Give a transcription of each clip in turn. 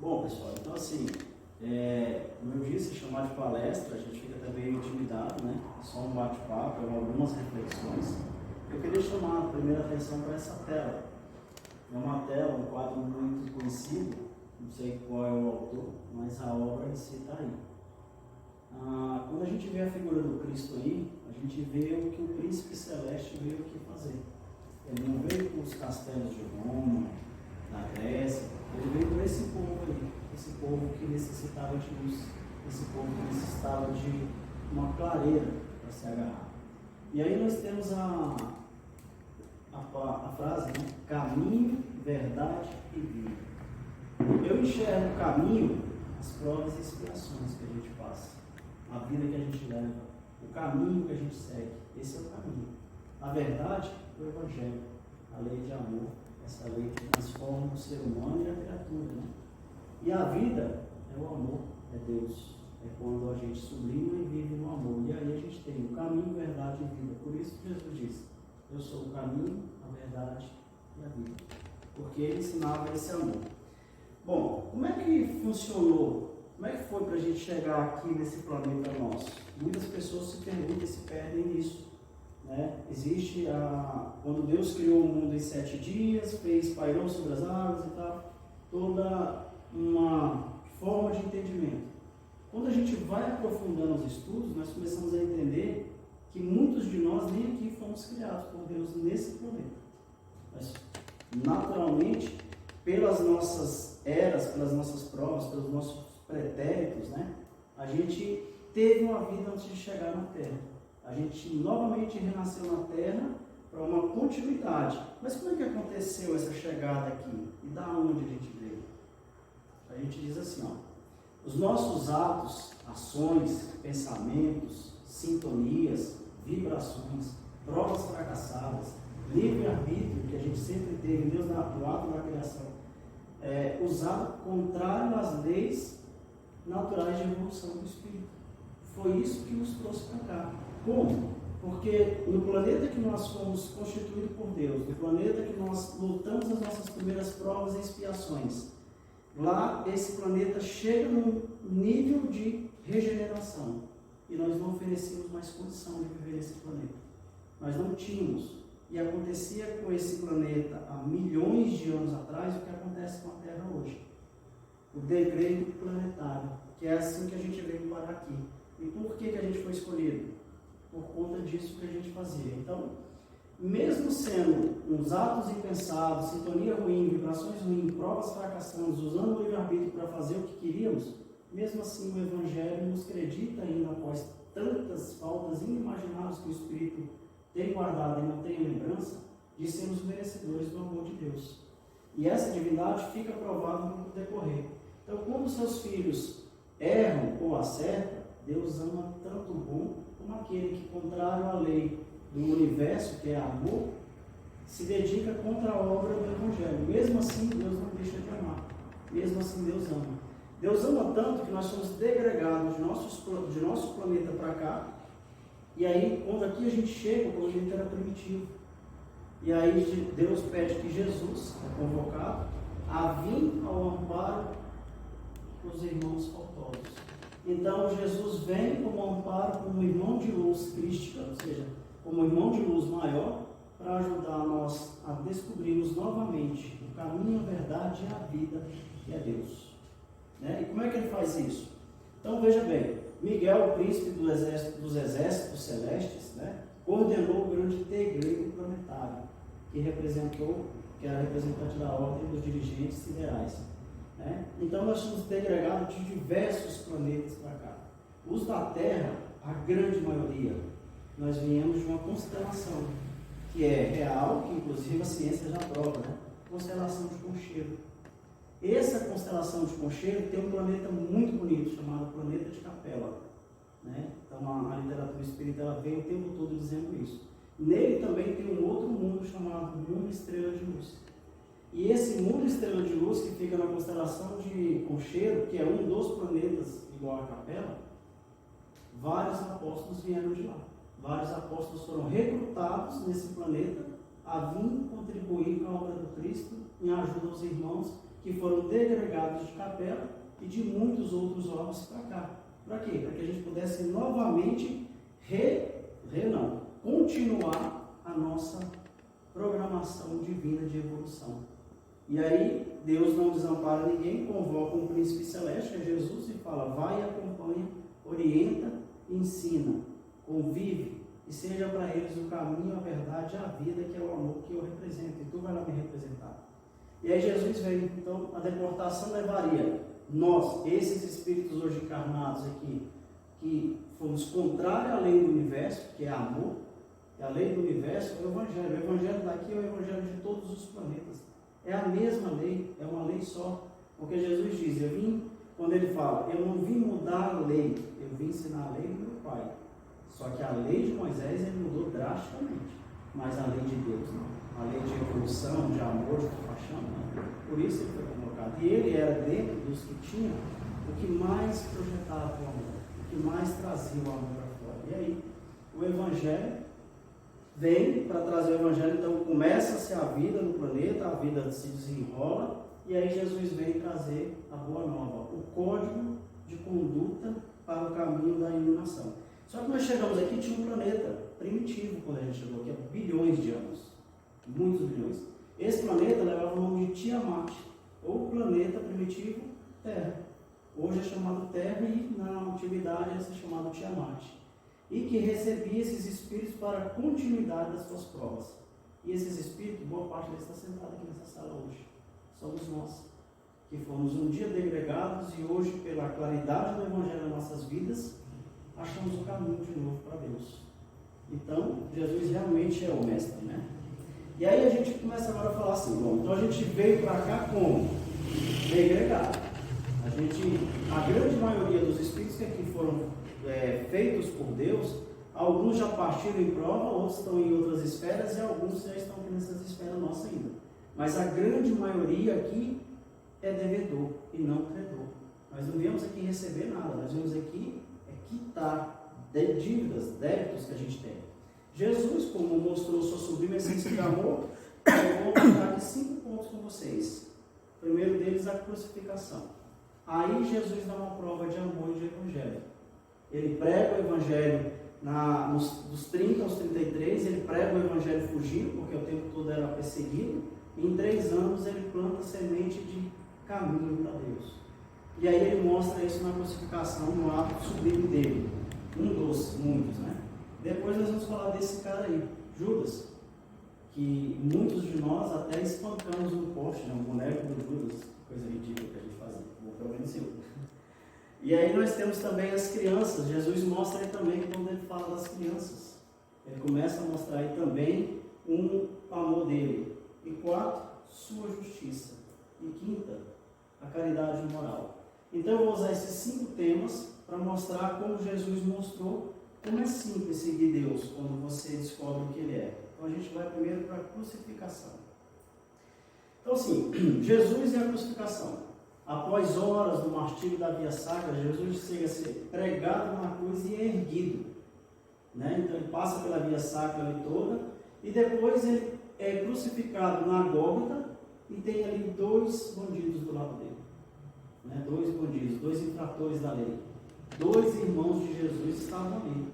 Bom, pessoal, então assim, como eu disse, chamar de palestra, a gente fica até meio intimidado, né? É só um bate-papo, algumas reflexões. Eu queria chamar a primeira atenção para essa tela. É uma tela, um quadro muito conhecido, não sei qual é o autor, mas a obra em si está aí. Quando a gente vê a figura do Cristo aí, a gente vê o que o príncipe celeste veio aqui fazer. Ele não veio com os castelos de Roma, da Grécia, ele veio por esse povo aí, esse povo que necessitava de luz, esse povo que necessitava de uma clareira para se agarrar. E aí nós temos a frase, né? Caminho, verdade e vida. Eu enxergo o caminho, as provas e expiações que a gente passa, a vida que a gente leva, o caminho que a gente segue, esse é o caminho. A verdade, o Evangelho, a lei de amor, essa lei que transforma o ser humano e a criatura, né? E a vida é o amor, é Deus, é quando a gente sublima e vive no amor. E aí a gente tem o caminho, verdade e vida. Por isso que Jesus disse: eu sou o caminho, a verdade e a vida. Porque ele ensinava esse amor. Bom, como é que funcionou? Como é que foi para a gente chegar aqui nesse planeta nosso? Muitas pessoas se perguntam e se perdem nisso. Né? Existe quando Deus criou o mundo em 7 dias, pairou sobre as águas e tal, toda uma forma de entendimento. Quando a gente vai aprofundando os estudos, nós começamos a entender que muitos de nós nem aqui fomos criados por Deus nesse planeta. Mas, naturalmente, pelas nossas eras, pelas nossas provas, pelos nossos pretéritos, né, a gente teve uma vida antes de chegar na Terra. A gente novamente renasceu na Terra para uma continuidade. Mas como é que aconteceu essa chegada aqui? E da onde a gente veio? A gente diz assim, ó, os nossos atos, ações, pensamentos, sintonias, vibrações, provas fracassadas, livre-arbítrio, que a gente sempre teve, Deus no ato da criação, usado contrário às leis naturais de evolução do Espírito. Foi isso que nos trouxe para cá. Como? Porque no planeta que nós fomos constituídos por Deus, no planeta que nós lutamos as nossas primeiras provas e expiações, lá esse planeta chega num nível de regeneração e nós não oferecíamos mais condição de viver nesse planeta. Nós não tínhamos. E acontecia com esse planeta há milhões de anos atrás o que acontece com a Terra hoje. O degredo planetário, que é assim que a gente veio parar aqui. E por que a gente foi escolhido? Por conta disso que a gente fazia. Então, mesmo sendo uns atos impensados, sintonia ruim, vibrações ruins, provas fracassantes, usando o livre-arbítrio para fazer o que queríamos, mesmo assim o Evangelho nos acredita ainda após tantas faltas inimagináveis que o Espírito tem guardado e não tem lembrança, de sermos merecedores do amor de Deus. E essa divindade fica provada no decorrer. Então, quando seus filhos erram ou acertam, Deus ama tanto o bom como aquele que, contrário à lei do universo, que é amor, se dedica contra a obra do Evangelho. Mesmo assim, Deus não deixa de amar. Mesmo assim, Deus ama. Deus ama tanto que nós somos degregados de nosso planeta para cá. E aí, quando aqui a gente chega, o planeta era primitivo. E aí Deus pede que Jesus é convocado a vir ao amparo dos irmãos faltosos. Então Jesus vem como amparo, como irmão de luz crística, ou seja, como irmão de luz maior, para ajudar nós a descobrirmos novamente o caminho, a verdade e a vida, que é Deus. Né? E como é que ele faz isso? Então veja bem, Miguel, o príncipe dos exércitos celestes, né, coordenou o grande degredo planetário, que era representante da ordem dos dirigentes siderais. Né? Então nós somos degregados de diversos planetas para cá. Os da Terra, a grande maioria, nós viemos de uma constelação, que é real, que inclusive a ciência já prova, né? Constelação de Concheiro. Essa constelação de Concheiro tem um planeta muito bonito, chamado Planeta de Capela. Né? Então a literatura espírita ela vem o tempo todo dizendo isso. Nele também tem um outro mundo chamado Mundo Estrela de Luz. E esse Mundo Estrela de Luz, que fica na constelação de Concheiro, que é um dos planetas igual a Capela, vários apóstolos vieram de lá. Vários apóstolos foram recrutados nesse planeta a vir contribuir com a obra do Cristo em ajuda aos irmãos que foram degregados de capela e de muitos outros órgãos para cá. Para quê? Para que a gente pudesse novamente continuar a nossa programação divina de evolução. E aí, Deus não desampara ninguém, convoca um príncipe celeste, que é Jesus, e fala: vai e acompanha, orienta, ensina, convive, e seja para eles o caminho, a verdade, a vida, que é o amor que eu represento, e tu vai lá me representar. E aí Jesus vem. Então a deportação levaria nós, esses espíritos hoje encarnados aqui, que fomos contrários à lei do universo, que é amor, que a lei do universo é o Evangelho. O Evangelho daqui é o Evangelho de todos os planetas. É a mesma lei, é uma lei só. Porque Jesus diz, quando ele fala, eu não vim mudar a lei, eu vim ensinar a lei do meu Pai. Só que a lei de Moisés ele mudou drasticamente, mas a lei de Deus não. A lei de evolução, de amor, de compaixão, não. Por isso ele foi colocado. E ele era, dentro dos que tinham, o que mais projetava o amor, o que mais trazia o amor para fora. E aí, o Evangelho vem para trazer o Evangelho, então começa-se a vida no planeta, a vida se desenrola, e aí Jesus vem trazer a boa nova, o código de conduta para o caminho da iluminação. Só que nós chegamos aqui, tinha um planeta primitivo quando a gente chegou aqui, há bilhões de anos, muitos bilhões. Esse planeta levava o nome de Tiamat, ou planeta primitivo Terra. Hoje é chamado Terra e na antiguidade ia ser chamado Tiamat. E que recebia esses espíritos para a continuidade das suas provas. E esses espíritos, boa parte deles está sentado aqui nessa sala hoje. Somos nós, que fomos um dia degregados e hoje, pela claridade do Evangelho nas nossas vidas, achamos o caminho de novo para Deus. Então, Jesus realmente é o mestre, né? E aí a gente começa agora a falar assim, bom, então a gente veio para cá como? Degregado. A grande maioria dos espíritos que aqui foram feitos por Deus, alguns já partiram em prova, outros estão em outras esferas e alguns já estão aqui nessas esferas nossas ainda. Mas a grande maioria aqui é devedor e não credor. Nós não viemos aqui receber nada, nós viemos aqui quitar dívidas, débitos que a gente tem. Jesus, como mostrou sua sublime essência de amor, eu vou mostrar aqui 5 pontos com vocês. O primeiro deles, a crucificação. Aí Jesus dá uma prova de amor e de evangelho. Ele prega o evangelho dos 30 aos 33, ele prega o evangelho fugindo, porque o tempo todo era perseguido, e em 3 anos ele planta a semente de caminho para Deus. E aí ele mostra isso na crucificação, no ato sublime dele. Um dos muitos, né? Depois nós vamos falar desse cara aí, Judas, que muitos de nós até espancamos um poste, né? Um boneco do Judas, coisa ridícula que a gente fazia, pelo menos eu. E aí nós temos também as crianças. Jesus mostra aí também quando ele fala das crianças. Ele começa a mostrar aí também o amor dele. E 4, sua justiça. E 5, a caridade moral. Então eu vou usar esses 5 temas para mostrar como Jesus mostrou como é simples seguir Deus quando você descobre o que Ele é. Então a gente vai primeiro para a crucificação. Então assim, Jesus e a crucificação. Após horas do martírio da via sacra, Jesus chega a ser pregado na cruz e erguido. Né? Então ele passa pela via sacra ali toda e depois ele é crucificado na Gólgota e tem ali 2 bandidos do lado dele. Né? 2 bandidos, 2 infratores da lei. 2 irmãos de Jesus estavam ali.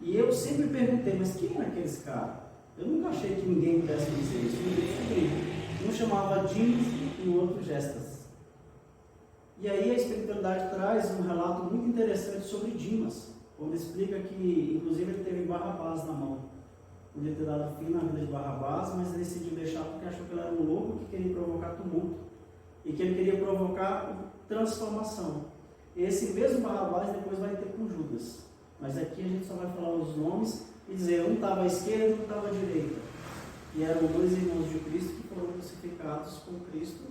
E eu sempre perguntei, mas quem eram aqueles caras? Eu nunca achei que ninguém pudesse dizer isso. Um chamava Dimas e o outro Gestas. E aí a espiritualidade traz um relato muito interessante sobre Dimas, onde explica que, inclusive, ele teve Barrabás na mão. Podia ter dado fim na vida de Barrabás, mas ele decidiu deixar porque achou que ele era um louco que queria provocar tumulto. E que ele queria provocar transformação. Esse mesmo Barrabás depois vai ter com Judas. Mas aqui a gente só vai falar os nomes e dizer, um estava à esquerda e um estava à direita. E eram 2 irmãos de Cristo que foram crucificados com Cristo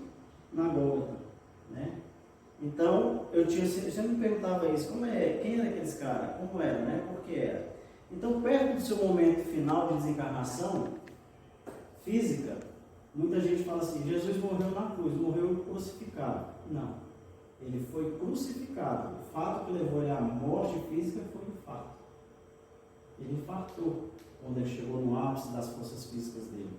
na Gólgota. Né? Então, eu sempre me perguntava isso, quem era aqueles caras? Como era, né? Por que era? Então, perto do seu momento final de desencarnação física, muita gente fala assim, Jesus morreu na cruz, morreu crucificado. Não, ele foi crucificado. O fato que levou ele à morte física foi um fato. Ele infartou quando ele chegou no ápice das forças físicas dele.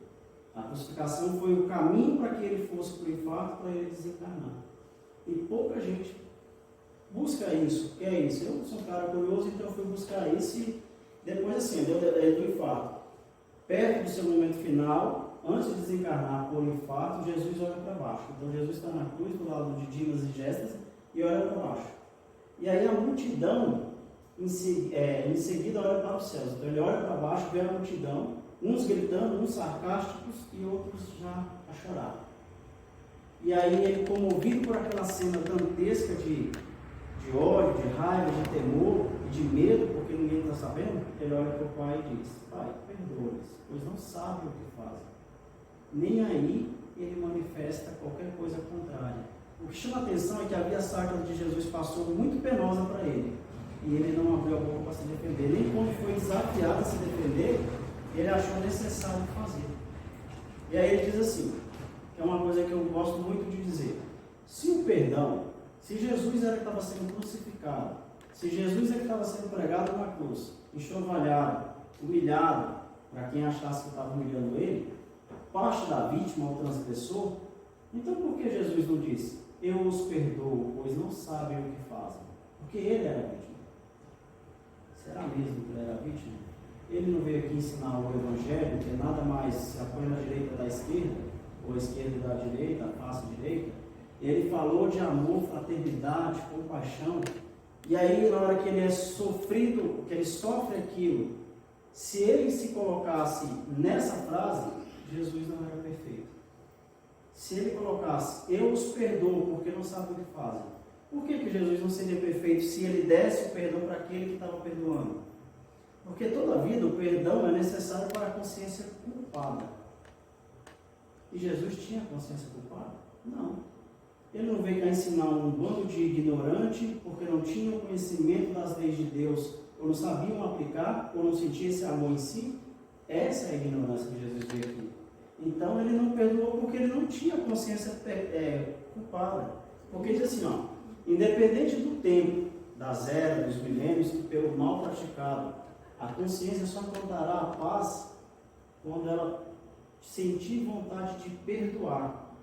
A crucificação foi o caminho para que ele fosse para o infarto, para ele desencarnar. E pouca gente busca isso, quer isso. Eu sou um cara curioso, então eu fui buscar isso e depois assim, do infarto. Perto do seu momento final, antes de desencarnar por infarto, Jesus olha para baixo. Então Jesus está na cruz, do lado de Dimas e Gestas, e olha para baixo. E aí a multidão, em seguida, olha para os céus. Então ele olha para baixo, vê a multidão, uns gritando, uns sarcásticos e outros já a chorar. E aí ele, comovido por aquela cena dantesca de ódio, de raiva, de temor e de medo, porque ninguém está sabendo, ele olha para o pai e diz: Pai, perdoa-lhes, pois não sabem o que fazem. Nem aí ele manifesta qualquer coisa contrária. O que chama a atenção é que a via sacra de Jesus passou muito penosa para ele, e ele não abriu a boca para se defender. Nem quando foi desafiado a se defender, ele achou necessário fazer. E aí ele diz assim, que é uma coisa que eu gosto muito de dizer: se o perdão, se Jesus era que estava sendo crucificado, se Jesus é que estava sendo pregado na cruz, enxovalhado, humilhado, para quem achasse que estava humilhando ele, parte da vítima ao transgressor, então por que Jesus não disse: eu os perdoo, pois não sabem o que fazem? Porque ele era vítima. Será mesmo que ele era vítima? Ele não veio aqui ensinar o Evangelho, que nada mais se apoia na direita da esquerda, ou a esquerda da direita, a face direita. Ele falou de amor, fraternidade, compaixão. E aí, na hora que ele é sofrido, que ele sofre aquilo, se ele se colocasse nessa frase, Jesus não era perfeito. Se ele colocasse: eu os perdoo porque não sabem o que fazem, por que Jesus não seria perfeito se ele desse o perdão para aquele que estava perdoando? Porque toda vida o perdão é necessário para a consciência culpada. E Jesus tinha consciência culpada? Não. Ele não veio cá ensinar um bando de ignorante porque não tinham conhecimento das leis de Deus, ou não sabiam aplicar, ou não sentiam esse amor em si. Essa é a ignorância que Jesus veio aqui. Então ele não perdoou porque ele não tinha consciência culpada. Porque diz assim, ó, independente do tempo, das eras, dos milênios, que pelo mal praticado, a consciência só encontrará a paz quando ela sentir vontade de perdoar,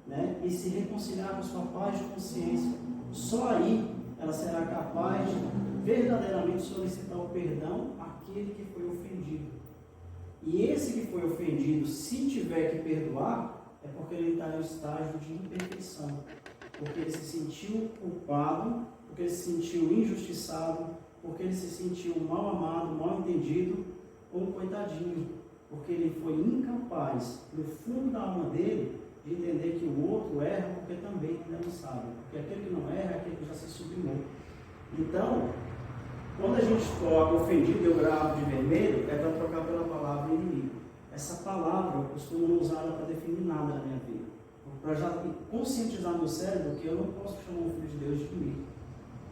né? E se reconciliar com sua paz de consciência. Só aí ela será capaz de verdadeiramente solicitar o perdão àquele que foi ofendido. E esse que foi ofendido, se tiver que perdoar, é porque ele está no estágio de imperfeição. Porque ele se sentiu culpado, porque ele se sentiu injustiçado, porque ele se sentiu mal amado, mal entendido, ou coitadinho. Porque ele foi incapaz, no fundo da alma dele, de entender que o outro erra porque também ainda não sabe. Porque aquele que não erra é aquele que já se sublimou. Então, quando a gente coloca ofendido, eu gravo de vermelho, é para trocar pela palavra inimigo. Essa palavra eu costumo não usar para definir nada na minha vida. Para já conscientizar meu cérebro que eu não posso chamar um filho de Deus de inimigo.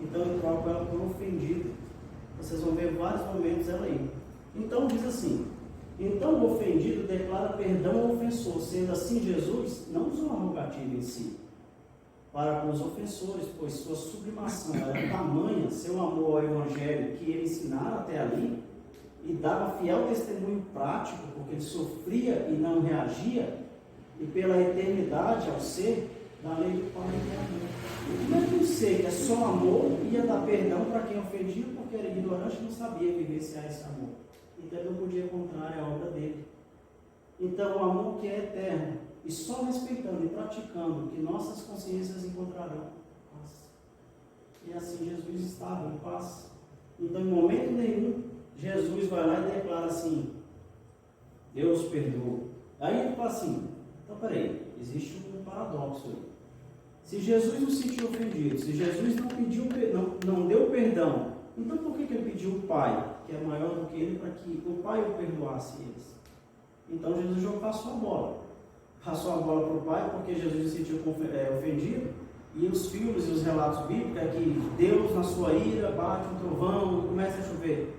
Então eu troco ela por ofendido. Vocês vão ver vários momentos ela aí. Então diz assim: então o ofendido declara perdão ao ofensor, sendo assim Jesus não usou a rogativa em si para com os ofensores, pois sua sublimação era tamanha, seu amor ao Evangelho que ele ensinara até ali, e dava fiel testemunho prático, porque ele sofria e não reagia, e pela eternidade ao ser da lei do Pai e do amor. E como é que um ser que é só amor ia dar perdão para quem ofendia, porque era ignorante e não sabia vivenciar esse amor? Então ele não podia encontrar a obra dele. Então o amor que é eterno, e só respeitando e praticando que nossas consciências encontrarão paz. E assim Jesus estava em paz. Então em momento nenhum Jesus vai lá e declara assim: Deus perdoa. Aí ele fala assim: então peraí, existe um paradoxo aí. Se Jesus não se sentiu ofendido, se Jesus não deu perdão, então por que ele pediu o Pai, que é maior do que ele, para que o Pai o perdoasse eles? Então Jesus já passou a bola. Passou a bola para o Pai porque Jesus se sentiu ofendido, e os filmes e os relatos bíblicos é que Deus, na sua ira, bate um trovão e começa a chover.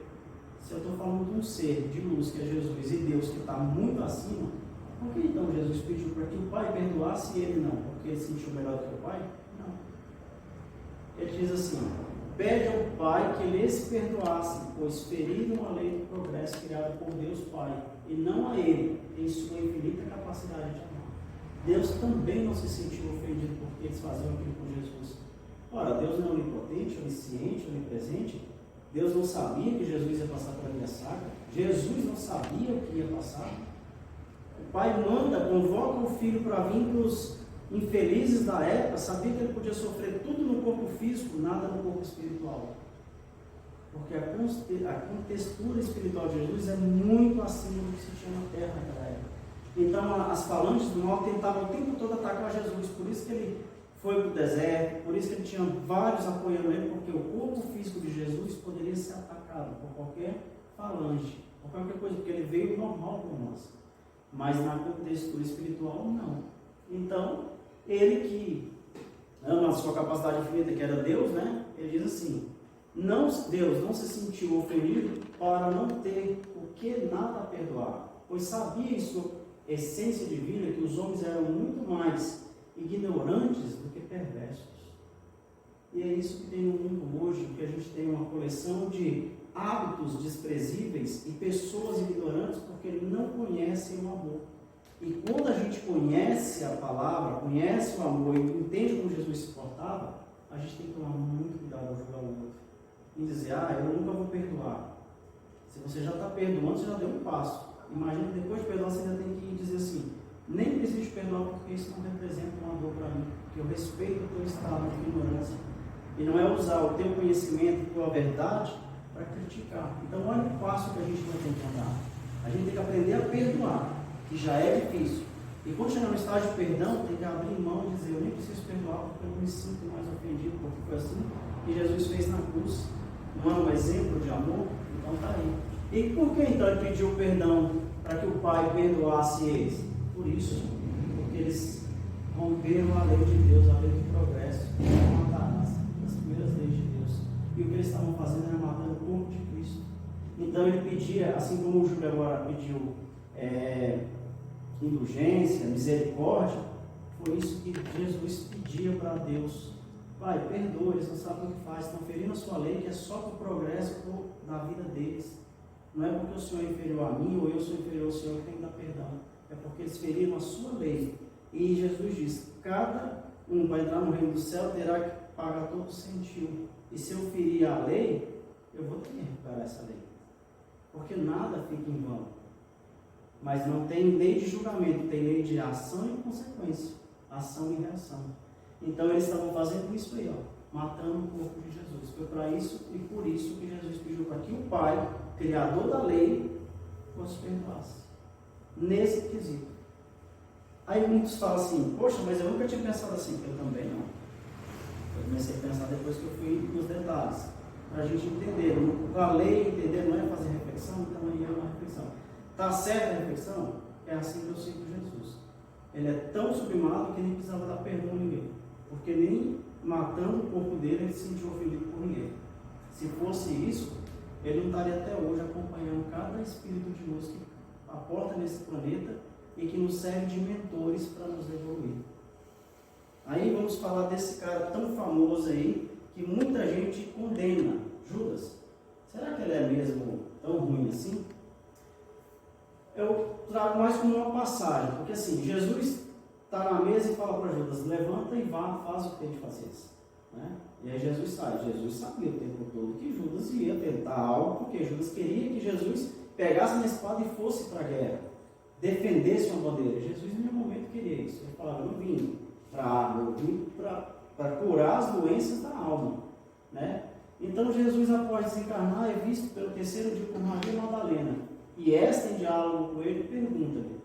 Se eu estou falando de um ser de luz que é Jesus e Deus que está muito acima, por que então Jesus pediu para que o Pai perdoasse e ele não? Porque ele se sentiu melhor do que o Pai? Não. Ele diz assim: pede ao Pai que lhes perdoasse, pois feriram a lei do progresso criada por Deus Pai, e não a ele, em sua infinita capacidade de amar. Deus também não se sentiu ofendido porque eles faziam aquilo com Jesus. Ora, Deus não é onipotente, onisciente, onipresente. Deus não sabia que Jesus ia passar pela via sacra. Jesus não sabia o que ia passar. O Pai manda, convoca o Filho para vir para os infelizes da época, sabia que ele podia sofrer tudo no corpo físico, nada no corpo espiritual. Porque a contextura espiritual de Jesus é muito acima do que se tinha na terra naquela época. Então as falanges do mal tentavam o tempo todo atacar Jesus, por isso que ele foi para o deserto, por isso que ele tinha vários apoiando ele, porque o corpo físico de Jesus poderia ser atacado por qualquer falange, por qualquer coisa, porque ele veio normal para nós. Mas na contextura espiritual, não. Então, ele que ama a sua capacidade infinita, que era Deus, né? Ele diz assim, Deus não se sentiu ofendido para não ter o que nada a perdoar, pois sabia em sua essência divina que os homens eram muito mais ignorantes do que perversos. E é isso que tem no mundo hoje, que a gente tem uma coleção de hábitos desprezíveis e pessoas ignorantes porque não conhecem o amor. E quando a gente conhece a palavra, conhece o amor e entende como Jesus se portava, a gente tem que tomar muito cuidado ao julgar o outro. E dizer, eu nunca vou perdoar. Se você já está perdoando, você já deu um passo. Imagina que depois de perdoar, você ainda tem que dizer assim, nem preciso perdoar porque isso não representa uma dor para mim, porque eu respeito o teu estado de ignorância. E não é usar o teu conhecimento, a tua verdade, para criticar. Então, olha o passo que a gente vai ter que andar. A gente tem que aprender a perdoar, que já é difícil. E quando chegar no estágio de perdão, tem que abrir mão e dizer, eu nem preciso perdoar porque eu não me sinto mais ofendido, porque foi assim que Jesus fez na cruz. Não é um exemplo de amor? Então está aí. E por que então ele pediu perdão para que o Pai perdoasse eles? Por isso, porque eles romperam a lei de Deus, a lei do progresso, e mataram as primeiras leis de Deus. E o que eles estavam fazendo era matando o corpo de Cristo. Então ele pedia, assim como o Júlio agora pediu indulgência, misericórdia, foi isso que Jesus pedia para Deus. Pai, perdoa, eles não sabem o que faz, estão ferindo a sua lei, que é só para o progresso da vida deles. Não é porque o Senhor é inferior a mim ou eu sou inferior ao Senhor que tem que dar perdão. É porque eles feriram a sua lei. E Jesus diz, cada um vai entrar no reino do céu, terá que pagar todo o sentiu. E se eu ferir a lei, eu vou ter que recuperar essa lei. Porque nada fica em vão. Mas não tem lei de julgamento, tem lei de ação e consequência. Ação e reação. Então eles estavam fazendo isso aí, matando o corpo de Jesus. Foi para isso e por isso que Jesus pediu para que o Pai, criador da lei, fosse perdoasse. Nesse quesito. Aí muitos falam assim, poxa, mas eu nunca tinha pensado assim, eu também não. Eu comecei a pensar depois que eu fui nos detalhes. Para a gente entender. A lei, entender, não é fazer reflexão, então aí é uma reflexão. Está certa a reflexão? É assim que eu sigo Jesus. Ele é tão sublimado que nem precisava dar perdão a ninguém. Porque nem matando o corpo dele, ele se sentiu ofendido por ninguém. Se fosse isso, ele não estaria até hoje acompanhando cada espírito de luz que aporta nesse planeta e que nos serve de mentores para nos evoluir. Aí vamos falar desse cara tão famoso aí, que muita gente condena, Judas. Será que ele é mesmo tão ruim assim? Eu trago mais como uma passagem, porque assim, Jesus está na mesa e fala para Judas, levanta e vá, faz o que tem de fazer. Né? E aí Jesus sai. Jesus sabia o tempo todo que Judas ia tentar algo, porque Judas queria que Jesus pegasse na espada e fosse para a guerra, defendesse uma bandeira. Jesus em nenhum momento queria isso. Ele falava, eu não vim para a arma, eu vim para curar as doenças da alma. Né? Então Jesus, após desencarnar, é visto pelo terceiro dia por Maria Madalena. E esta, em diálogo com ele, pergunta-lhe.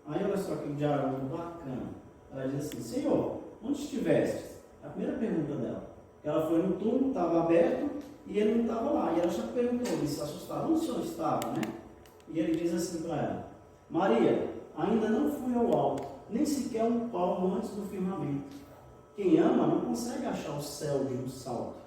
Aí olha só que diálogo bacana. Ela diz assim, Senhor, onde estiveste? A primeira pergunta dela. Ela foi no túmulo, estava aberto, e ele não estava lá. E ela já perguntou, disse, assustada, onde o Senhor estava? Né? E ele diz assim para ela, Maria, ainda não fui ao alto, nem sequer um palmo antes do firmamento. Quem ama não consegue achar o céu de um salto.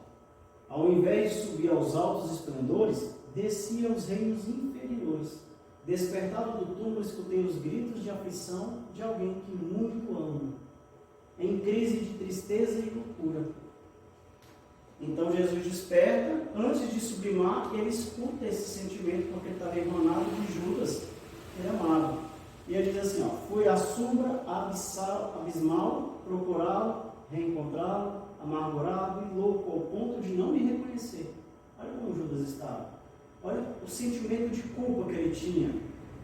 Ao invés de subir aos altos esplendores, descia aos reinos inferiores. Despertado do túmulo, escutei os gritos de aflição de alguém que muito ama, em crise de tristeza e loucura. Então Jesus desperta, antes de sublimar, ele escuta esse sentimento, porque ele está emanado de Judas, que ele amava. E ele diz assim, fui à sombra abismal, procurá-lo, reencontrá-lo, amargurado e louco, ao ponto de não me reconhecer. Olha como Judas estava. Olha o sentimento de culpa que ele tinha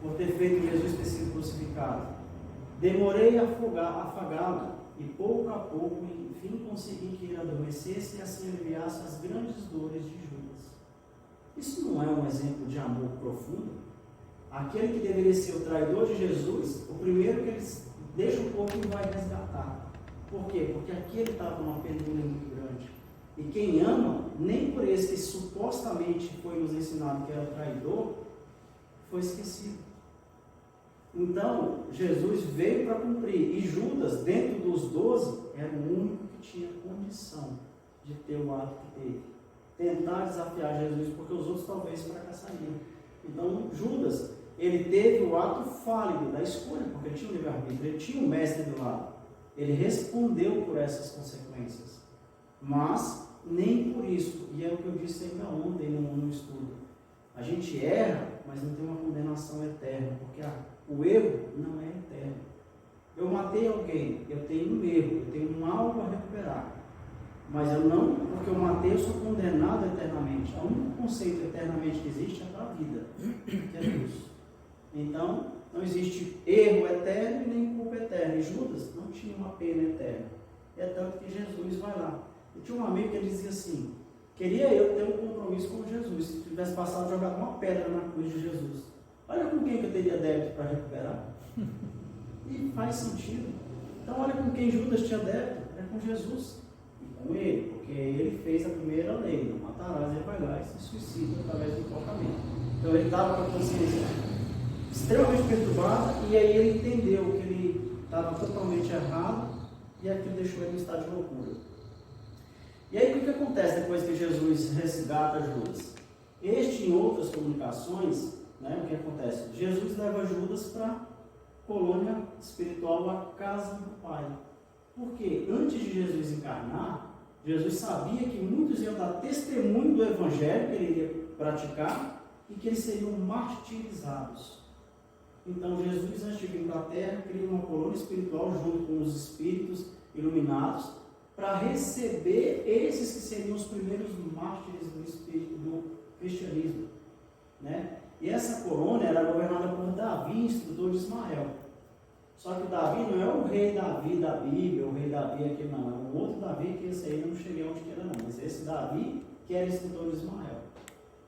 por ter feito Jesus ter sido crucificado. Demorei a afagá-lo, e pouco a pouco, enfim, consegui que ele adormecesse e assim aliviasse as grandes dores de Judas. Isso não é um exemplo de amor profundo? Aquele que deveria ser o traidor de Jesus, o primeiro que ele deixa um pouco e vai resgatar. Por quê? Porque aquele estava numa penúria muito grande. E quem ama, nem por esse que supostamente foi nos ensinado que era traidor, foi esquecido. Então, Jesus veio para cumprir. E Judas, dentro dos 12, era o único que tinha condição de ter o ato que teve. Tentar desafiar Jesus, porque os outros talvez fracassariam. Então, Judas, ele teve o ato fálido da escolha, porque ele tinha o livre-arbítrio, ele tinha o mestre do lado. Ele respondeu por essas consequências. Mas, nem por isso, e é o que eu disse ainda ontem no estudo, a gente erra, mas não tem uma condenação eterna, porque o erro não é eterno. Eu matei alguém, eu tenho um erro, eu tenho algo a recuperar. Mas eu não, porque eu matei, eu sou condenado eternamente. O único conceito eternamente que existe é para a vida, que é Deus. Então, não existe erro eterno e nem culpa eterna. E Judas não tinha uma pena eterna. É tanto que Jesus vai lá. Eu tinha um amigo que ele dizia assim, queria eu ter um compromisso com Jesus, se tivesse passado a jogar uma pedra na cruz de Jesus. Olha com quem que eu teria débito para recuperar. E faz sentido. Então olha com quem Judas tinha débito, é com Jesus. E com ele, porque ele fez a primeira lei, não matarás, ele vai lá e se suicida através do enforcamento. Então ele estava com a consciência extremamente perturbada, e aí ele entendeu que ele estava totalmente errado, e aquilo deixou ele em estado de loucura. E aí o que acontece depois que Jesus resgata Judas? Este e em outras comunicações, o que acontece? Jesus leva Judas para a colônia espiritual, a casa do Pai. Porque antes de Jesus encarnar, Jesus sabia que muitos iam dar testemunho do Evangelho que ele iria praticar e que eles seriam martirizados. Então Jesus, antes de vir para a terra, cria uma colônia espiritual junto com os espíritos iluminados para receber esses que seriam os primeiros mártires do espírito do cristianismo. E essa colônia era governada por Davi, instrutor de Ismael. Só que Davi não é o rei Davi da Bíblia, o rei Davi aqui não, é um outro Davi que esse aí eu não cheguei onde que era não, mas esse Davi que era instrutor de Ismael.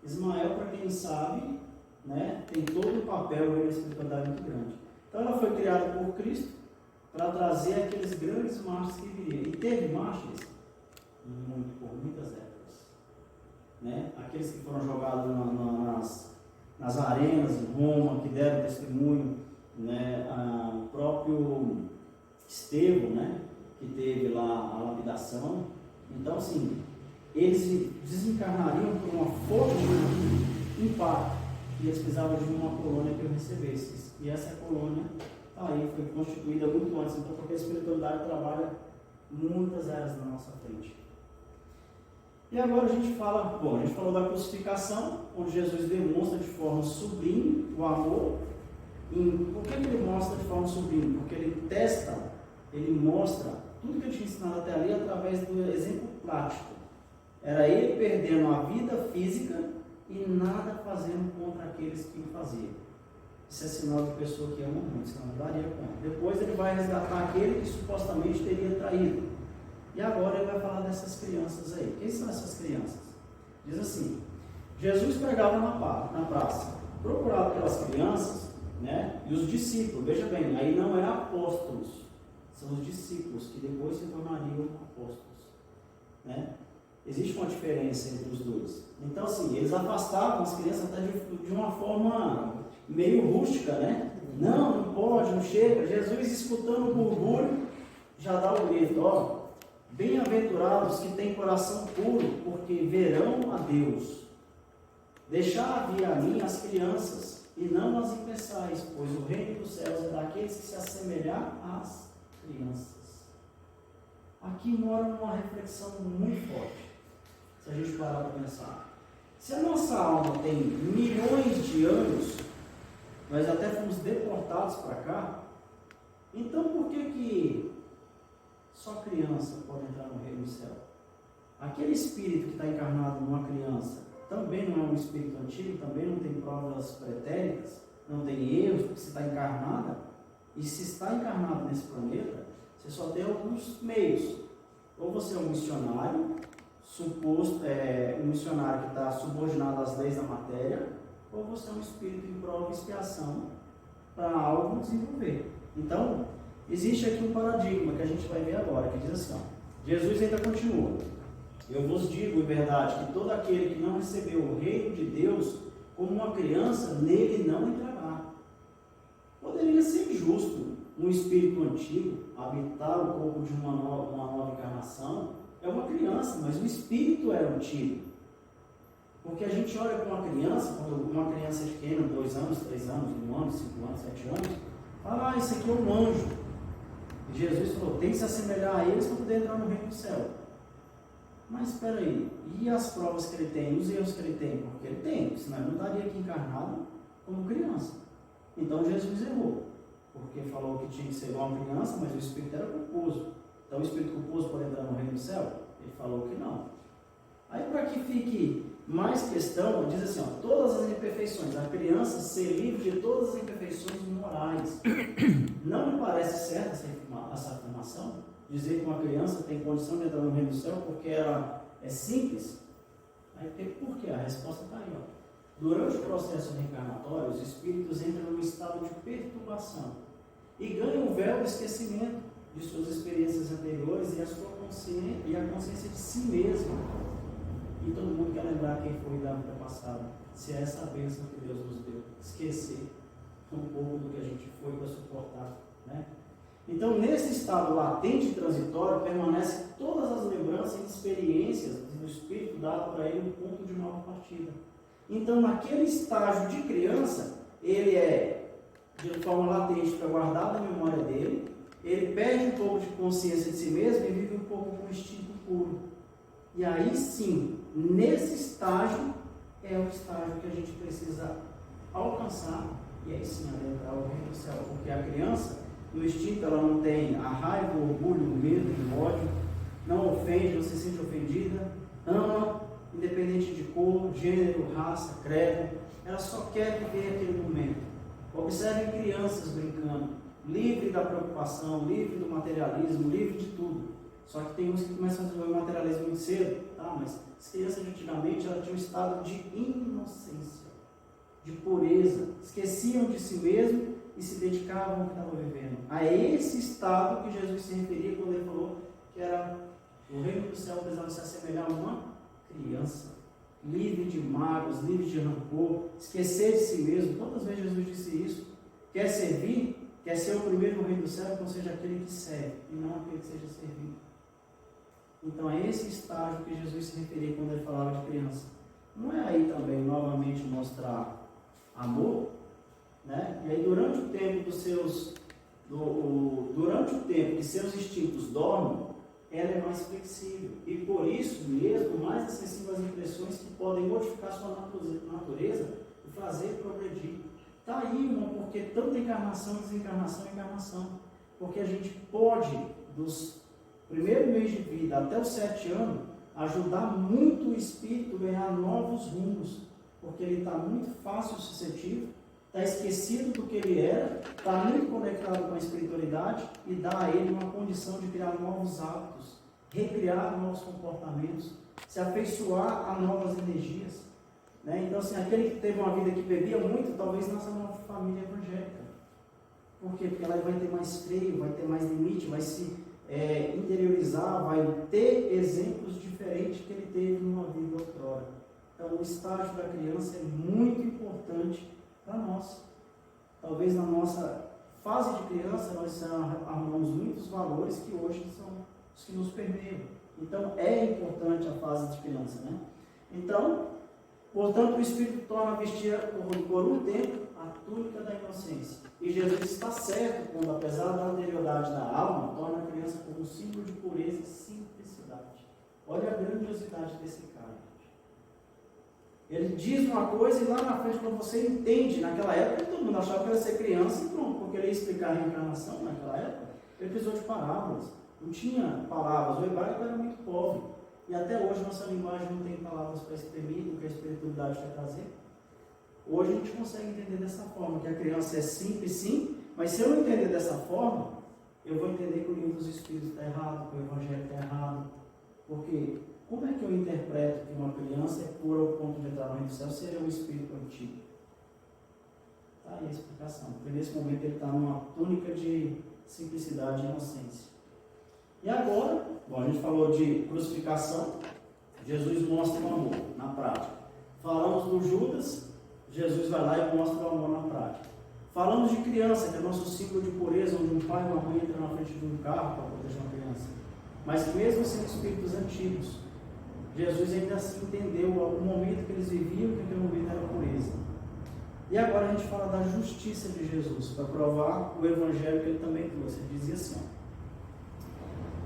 Ismael, para quem sabe, tem todo um papel na espiritualidade muito grande. Então ela foi criada por Cristo para trazer aqueles grandes mártires que viriam. E teve mártires por muitas épocas. Aqueles que foram jogados nas arenas em Roma, que deram testemunho, o próprio Estevão, que teve lá a lapidação. Então, assim, eles desencarnariam por uma forma de impacto, e eles precisavam de uma colônia que eu recebesse. E essa colônia aí foi constituída muito antes, então, porque a espiritualidade trabalha muitas eras na nossa frente. E agora a gente falou da crucificação, onde Jesus demonstra de forma sublime o amor. Por que ele mostra de forma sublime? Porque ele mostra tudo que eu tinha ensinado até ali através do exemplo prático. Era ele perdendo a vida física e nada fazendo contra aqueles que o faziam. Isso é sinal de pessoa que ama muito, senão não daria conta. Depois ele vai resgatar aquele que supostamente teria traído. E agora ele vai falar dessas crianças aí. Quem são essas crianças? Diz assim, Jesus pregava na praça, procurado pelas crianças, e os discípulos, veja bem, aí não é apóstolos, são os discípulos que depois se tornariam apóstolos. Existe uma diferença entre os dois. Então, assim, eles afastavam as crianças até de uma forma meio rústica, Não pode, não chega. Jesus, escutando o murmúrio, já dá o grito, bem-aventurados que têm coração puro, porque verão a Deus. Deixai vir a mim as crianças, e não as impeçais, pois o reino dos céus é daqueles que se assemelhar às crianças. Aqui mora uma reflexão muito forte. Se a gente parar para pensar. Se a nossa alma tem milhões de anos, nós até fomos deportados para cá, então por que só criança pode entrar no reino do céu? Aquele espírito que está encarnado numa criança também não é um espírito antigo, também não tem provas pretéritas, não tem erros, porque se está encarnada, e se está encarnado nesse planeta, você só tem alguns meios. Ou você é um missionário, um missionário que está subordinado às leis da matéria, ou você é um espírito em prova e expiação para algo desenvolver. Então, existe aqui um paradigma que a gente vai ver agora, que diz assim, ó, Jesus ainda continua: eu vos digo em verdade que todo aquele que não recebeu o reino de Deus como uma criança, nele não entrará. Poderia ser justo um espírito antigo habitar o corpo de uma nova encarnação. É uma criança, mas o espírito era antigo. Porque a gente olha para uma criança, quando uma criança é pequena, 2 anos, 3 anos, 1 ano, 5 anos, 7 anos, fala, isso aqui é um anjo. E Jesus falou, tem que se assemelhar a eles para poder entrar no reino do céu. Mas espera aí, e as provas que ele tem, os erros que ele tem? Porque ele tem, senão ele não estaria aqui encarnado como criança. Então Jesus errou, porque falou que tinha que ser igual a uma criança, mas o espírito era culposo. Então o espírito culposo pode entrar no reino do céu? Ele falou que não. Aí para que fique mais questão, diz assim, ó, todas as imperfeições, a criança ser livre de todas as imperfeições morais. Não me parece certa essa afirmação, dizer que uma criança tem condição de entrar no reino do céu porque ela é simples. Aí, por quê? A resposta está aí, ó. Durante o processo reencarnatório, os espíritos entram num estado de perturbação e ganham o véu do esquecimento de suas experiências anteriores e a consciência de si mesmo. E todo mundo quer lembrar quem foi da vida passada. Se é essa bênção que Deus nos deu, esquecer um pouco do que a gente foi para suportar, né? Então, nesse estado latente e transitório, permanecem todas as lembranças e experiências do espírito dado para ele um ponto de nova partida. Então, naquele estágio de criança, ele é de forma latente para guardar na memória dele, ele perde um pouco de consciência de si mesmo e vive um pouco com o instinto puro. E aí sim, nesse estágio, é o estágio que a gente precisa alcançar, e aí sim adentrar o reino do céu, porque a criança, no instinto, ela não tem a raiva, o orgulho, o medo, o ódio, não ofende, não se sente ofendida, ama, independente de cor, gênero, raça, credo, ela só quer viver aquele momento. Observem crianças brincando, livre da preocupação, livre do materialismo, livre de tudo. Só que tem uns que começam a desenvolver o materialismo muito cedo, tá? Mas as crianças de antigamente, elas tinham um estado de inocência, de pureza, esqueciam de si mesmo e se dedicavam ao que estavam vivendo. A esse estado que Jesus se referia quando ele falou que era o reino do céu precisava se assemelhar a uma criança, livre de mágoas, livre de rancor, esquecer de si mesmo. Quantas vezes Jesus disse isso? Quer servir? Quer ser o primeiro no reino do céu? Então seja aquele que serve e não aquele que seja servido. Então é esse estágio que Jesus se referia quando ele falava de criança. Não é aí também novamente mostrar amor, né? E aí durante o tempo que seus instintos dormem, ela é mais flexível e por isso mesmo mais acessível às impressões que podem modificar sua natureza e fazer progredir. Está aí uma porque tanta encarnação, desencarnação e encarnação. Porque a gente pode, dos primeiros meses de vida até os 7 anos, ajudar muito o espírito a ganhar novos rumos, porque ele está muito fácil suscetível, está esquecido do que ele era, está muito conectado com a espiritualidade e dá a ele uma condição de criar novos hábitos, recriar novos comportamentos, se afeiçoar a novas energias. Né? Então, assim, aquele que teve uma vida que bebia muito, talvez nasça numa família evangélica. Por quê? Porque ela vai ter mais freio, vai ter mais limite, vai se interiorizar, vai ter exemplos diferentes que ele teve numa vida outrora. Então, o estágio da criança é muito importante para nós. Talvez na nossa fase de criança nós arrumamos muitos valores que hoje são os que nos permeiam. Então, é importante a fase de criança, né? Então, portanto, o Espírito torna a vestir por um tempo a túnica da inocência. E Jesus está certo quando, apesar da anterioridade da alma, torna a criança como um símbolo de pureza e simplicidade. Olha a grandiosidade desse cara. Ele diz uma coisa e lá na frente, quando você entende, naquela época todo mundo achava que era ser criança e pronto, porque ele ia explicar a reencarnação naquela época, ele precisou de parábolas. Não tinha palavras, o hebraico era muito pobre. E até hoje nossa linguagem não tem palavras para exprimir o que a espiritualidade quer trazer. Hoje a gente consegue entender dessa forma, que a criança é simples sim, mas se eu não entender dessa forma, eu vou entender que o livro dos Espíritos está errado, que o Evangelho está errado. Porque como é que eu interpreto que uma criança é pura ao ponto de entrar no reino do céu se ele é um espírito antigo? Está aí a explicação. Porque nesse momento ele está numa túnica de simplicidade e inocência. E agora, bom, a gente falou de crucificação, Jesus mostra o amor na prática. Falamos do Judas, Jesus vai lá e mostra o amor na prática. Falamos de criança, que é nosso símbolo de pureza, onde um pai e uma mãe entram na frente de um carro para proteger uma criança. Mas mesmo sendo espíritos antigos, Jesus ainda assim entendeu o momento que eles viviam, que aquele momento era pureza. E agora a gente fala da justiça de Jesus, para provar o Evangelho que ele também trouxe. Ele dizia assim,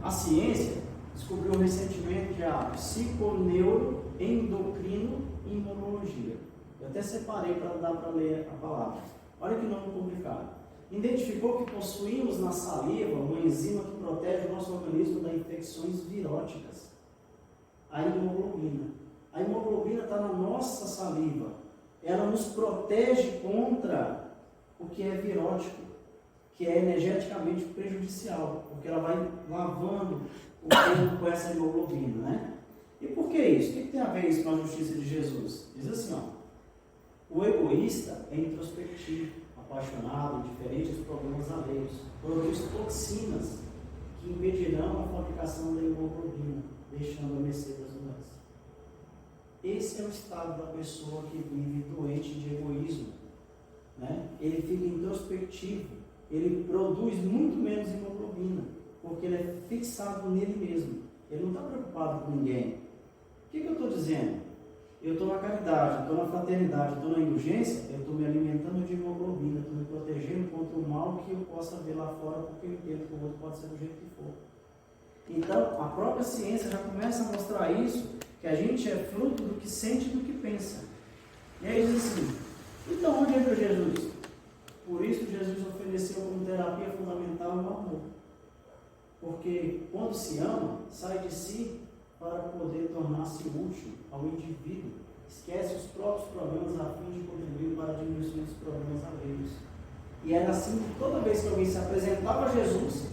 a ciência descobriu recentemente a psiconeuroendocrinoimunologia. Eu até separei para dar para ler a palavra. Olha que nome complicado. Identificou que possuímos na saliva uma enzima que protege o nosso organismo das infecções viróticas. A hemoglobina. A hemoglobina está na nossa saliva. Ela nos protege contra o que é virótico, que é energeticamente prejudicial, porque ela vai lavando o corpo com essa hemoglobina, né? E por que isso? O que tem a ver isso com a justiça de Jesus? Diz assim, o egoísta é introspectivo, apaixonado, indiferente aos problemas alheios, produz toxinas que impedirão a fabricação da hemoglobina, deixando a mercê das doenças. Esse é o estado da pessoa que vive doente de egoísmo, né? Ele fica introspectivo, ele produz muito menos hemoglobina, porque ele é fixado nele mesmo, ele não está preocupado com ninguém. O que eu estou dizendo? Eu estou na caridade, estou na fraternidade, estou na indulgência, eu estou me alimentando de hemoglobina, estou me protegendo contra o mal que eu possa ver lá fora, porque eu entendo que o outro pode ser do jeito que for. Então, a própria ciência já começa a mostrar isso, que a gente é fruto do que sente e do que pensa. E aí diz assim, então onde entra Jesus? Por isso Jesus ofereceu como terapia fundamental o amor. Porque quando se ama, sai de si para poder tornar-se útil ao indivíduo. Esquece os próprios problemas a fim de contribuir para a diminuição dos problemas alheios. E era assim que toda vez que alguém se apresentava a Jesus,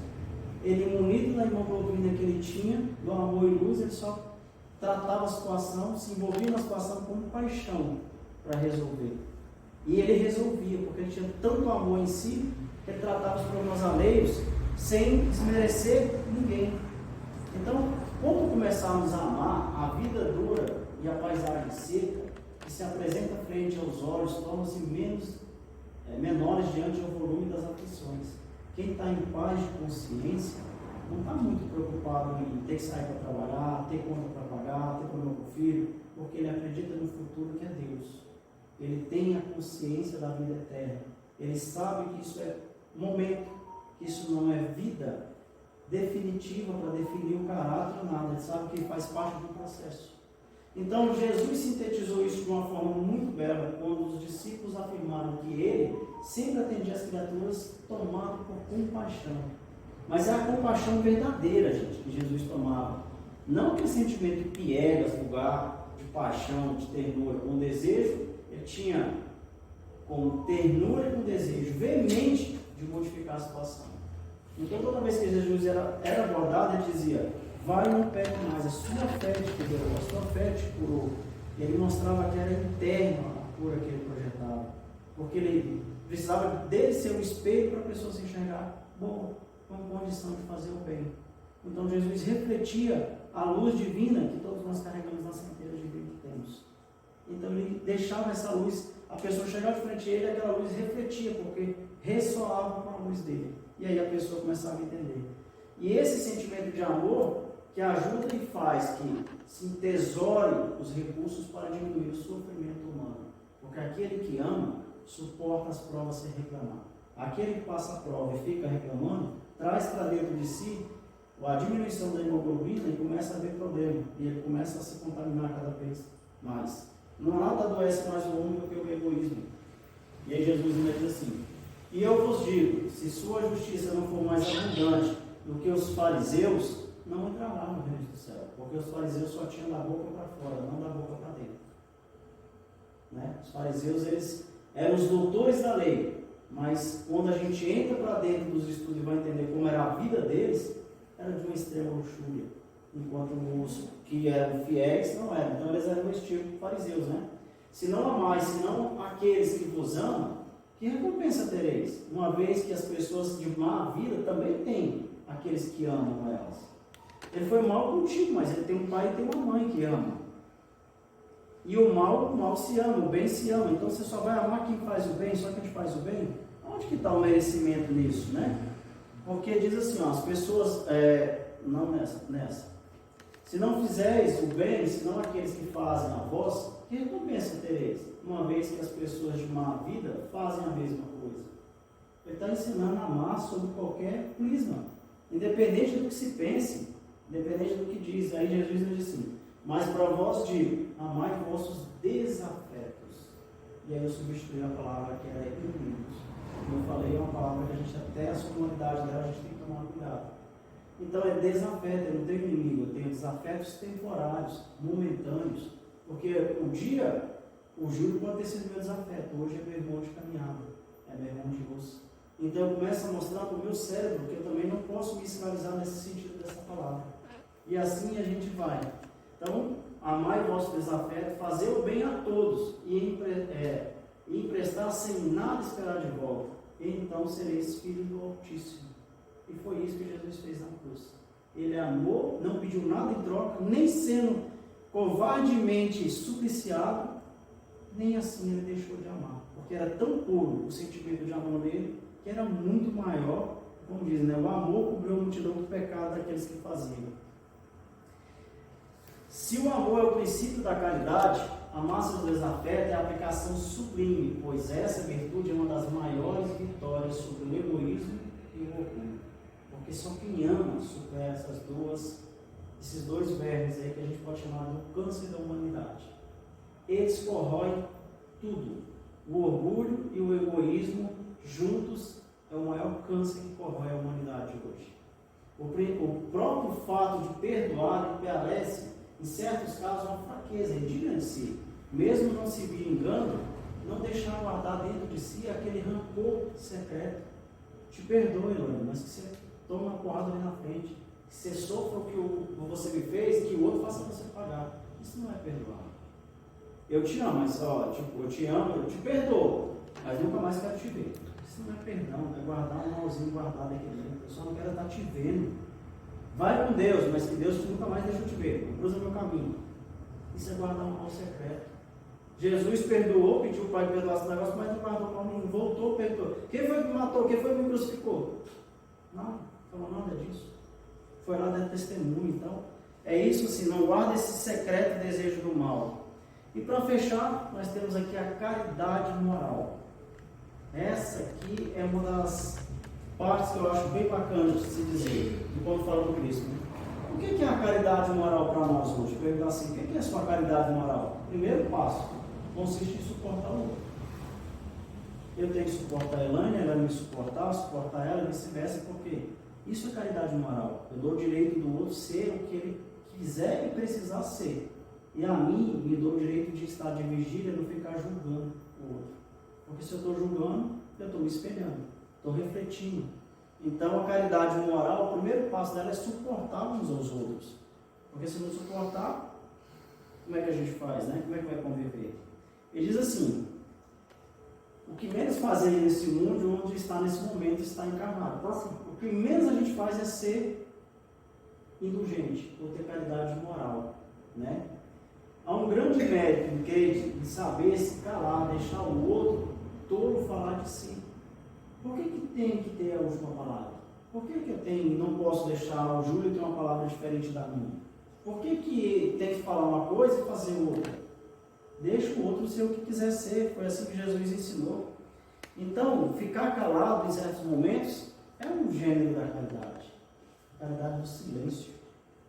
ele, munido da hemoglobina que ele tinha, do amor e luz, ele só tratava a situação, se envolvia na situação com paixão para resolver. E ele resolvia, porque ele tinha tanto amor em si, que ele tratava os problemas alheios sem desmerecer ninguém. Então, quando começarmos a amar, a vida dura e a paisagem seca, que se apresenta frente aos olhos, tornam-se menores diante do volume das aflições. Quem está em paz de consciência não está muito preocupado em ter que sair para trabalhar, ter conta para pagar, ter problema com o filho, porque ele acredita no futuro que é Deus. Ele tem a consciência da vida eterna. Ele sabe que isso é momento, que isso não é vida definitiva para definir o caráter ou nada. Ele sabe que faz parte do processo. Então, Jesus sintetizou isso de uma forma muito bela quando os discípulos afirmaram que ele sempre atendia as criaturas tomado por compaixão. Mas é a compaixão verdadeira, gente, que Jesus tomava. Não aquele sentimento piegas, vulgar, de paixão, de ternura, com desejo. Ele tinha com ternura e com desejo veemente de modificar a situação. Então, toda vez que Jesus era abordado, ele dizia: vai e não peque mais, a sua fé te liberou, a sua fé te curou. E ele mostrava que era interna a cura que ele projetava, porque ele precisava dele ser um espelho para a pessoa se enxergar boa, com condição de fazer o bem. Então Jesus refletia a luz divina que todos nós carregamos na centelha de vida que temos. Então ele deixava essa luz, a pessoa chegava de frente a ele e aquela luz refletia, porque ressoava com a luz dele. E aí a pessoa começava a entender. E esse sentimento de amor que ajuda e faz que se entesoure os recursos para diminuir o sofrimento humano. Porque aquele que ama suporta as provas sem reclamar. Aquele que passa a prova e fica reclamando, traz para dentro de si a diminuição da hemoglobina, ele começa a haver problema, e ele começa a se contaminar cada vez mais. Não há nada adoece mais o homem do que o egoísmo. E aí Jesus ainda diz assim: e eu vos digo, se sua justiça não for mais abundante do que os fariseus, não entrará no reino do céu. Porque os fariseus só tinham da boca para fora, não da boca para dentro. Né? Os fariseus, eles eram os doutores da lei, mas quando a gente entra para dentro dos estudos e vai entender como era a vida deles, era de uma extrema luxúria. Enquanto os que eram fiéis não eram. Então eles eram o estilo fariseus, né? Se não amais, senão aqueles que vos amam, que recompensa tereis? Uma vez que as pessoas de má vida também têm aqueles que amam elas. Ele foi mal contigo, mas ele tem um pai e tem uma mãe que ama. E o mal se ama, o bem se ama. Então você só vai amar quem faz o bem, só quem faz o bem? Onde que está o merecimento nisso, né? Porque diz assim, ó, as pessoas, não nessa. Se não fizeres o bem, senão aqueles que fazem a vós, que recompensa tereis? Uma vez que as pessoas de má vida fazem a mesma coisa. Ele está ensinando a amar sob qualquer prisma, independente do que se pense, independente do que diz. Aí Jesus diz assim: mas para vós digo, amai vossos desafetos. E aí eu substituí a palavra que era inimigos. Como eu falei, é uma palavra que a gente, até a sonoridade dela, a gente tem que tomar cuidado. Então é desafeto, eu não tenho inimigo, eu tenho desafetos temporários, momentâneos. Porque um dia, o Júlio pode ter sido meu desafeto, hoje é meu irmão de caminhada, é meu irmão de luz. Então eu começo a mostrar para o meu cérebro que eu também não posso me escravizar nesse sentido dessa palavra. E assim a gente vai. Então, amai o vosso desafeto, fazer o bem a todos e emprestar sem nada esperar de volta. E então sereis filhos do Altíssimo. E foi isso que Jesus fez na cruz. Ele amou, não pediu nada em troca, nem sendo covardemente supliciado, nem assim ele deixou de amar. Porque era tão puro o sentimento de amor dele, que era muito maior, como diz, né? O amor cobriu a multidão do pecado daqueles que faziam. Se o amor é o princípio da caridade, amar seus desafetos é a aplicação sublime, pois essa virtude é uma das maiores vitórias sobre o egoísmo e o orgulho. Porque só quem ama supera esses dois vermes aí que a gente pode chamar de câncer da humanidade. Eles corroem tudo. O orgulho e o egoísmo juntos é o maior câncer que corrói a humanidade hoje. O próprio fato de perdoar parece, em certos casos, uma fraqueza, indigna de si. Mesmo não se vingando, não deixar guardar dentro de si aquele rancor secreto. Te perdoe, Lorena, mas que você tome uma porrada ali na frente. Que você sofra o que você me fez e que o outro faça você pagar. Isso não é perdoar. Eu te amo, mas eu te amo, eu te perdoo, mas nunca mais quero te ver. Isso não é perdão, é guardar um malzinho guardado aqui dentro. Eu só não quero estar te vendo. Vai com Deus, mas que Deus nunca mais deixa eu te ver. Cruza meu caminho. Isso é guardar um mal secreto. Jesus perdoou, pediu o Pai que perdoasse o negócio, mas não guardou mal nenhum. Voltou, perdoou. Quem foi que me matou? Quem foi que me crucificou? Não, falou nada disso. Foi lá dando testemunho. Então, é isso assim, não guarda esse secreto desejo do mal. E para fechar, nós temos aqui a caridade moral. Essa aqui é uma das partes que eu acho bem bacana de se dizer, enquanto fala do Cristo. Né? O que é a caridade moral para nós hoje? Perguntar assim, o que é a sua caridade moral? Primeiro passo, consiste em suportar o outro. Eu tenho que suportar a Elaine, ela me suportar ela e vice-versa, porque isso é caridade moral. Eu dou o direito do outro ser o que ele quiser e precisar ser. E a mim, me dou o direito de estar de vigília e não ficar julgando o outro. Porque se eu estou julgando, eu estou me espelhando, estou refletindo. Então a caridade moral, o primeiro passo dela é suportar uns aos outros. Porque se não suportar, como é que a gente faz, né? Como é que vai conviver? Ele diz assim: o que menos fazer nesse mundo, onde está nesse momento, está encarnado. Então assim, o que menos a gente faz é ser indulgente, ou ter caridade moral, né? Há um grande mérito no crente de saber se calar, deixar o outro todo falar de si. Por que tem que ter a última palavra? Por que eu não posso deixar o Júlio ter uma palavra diferente da minha? Por que tem que falar uma coisa e fazer outra? Deixa o outro ser o que quiser ser. Foi assim que Jesus ensinou. Então, ficar calado em certos momentos é um gênero da caridade. caridade do silêncio.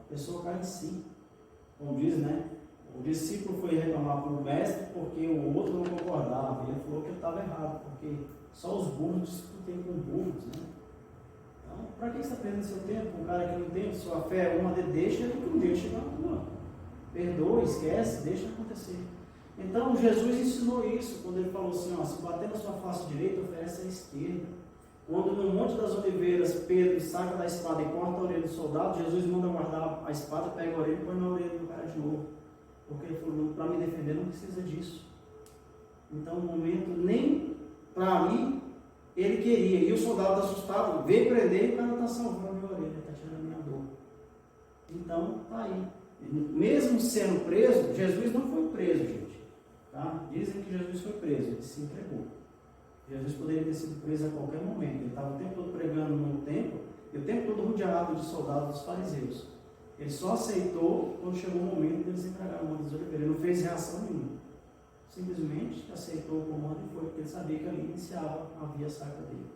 A pessoa cai em si. Como diz, né? O discípulo foi reclamar para o mestre porque o outro não concordava. Ele falou que ele estava errado, porque só os burros discutem com burros, né? Então, para que você está perdendo seu tempo? Um cara que não tem sua fé, uma deixa ele que um dia chegar na tua. Perdoa, esquece, deixa acontecer. Então, Jesus ensinou isso quando ele falou assim, ó, se bater na sua face direita, oferece a esquerda. Quando no Monte das Oliveiras, Pedro saca da espada e corta a orelha do soldado, Jesus manda guardar a espada, pega a orelha e põe na orelha do cara de novo. Porque ele falou, para me defender não precisa disso. Então, no momento, nem para ali, ele queria. E o soldado assustado veio prender e o cara está salvando a minha orelha, está tirando a minha dor. Então, está aí. Mesmo sendo preso, Jesus não foi preso, gente. Tá? Dizem que Jesus foi preso, ele se entregou. Jesus poderia ter sido preso a qualquer momento. Ele estava o tempo todo pregando no templo, e o tempo todo rodeado de soldados dos fariseus. Ele só aceitou quando chegou o momento de eles entregar o Monte das Oliveiras. Ele não fez reação nenhuma. Simplesmente aceitou o comando e foi, porque ele sabia que ali iniciava a via sacra dele.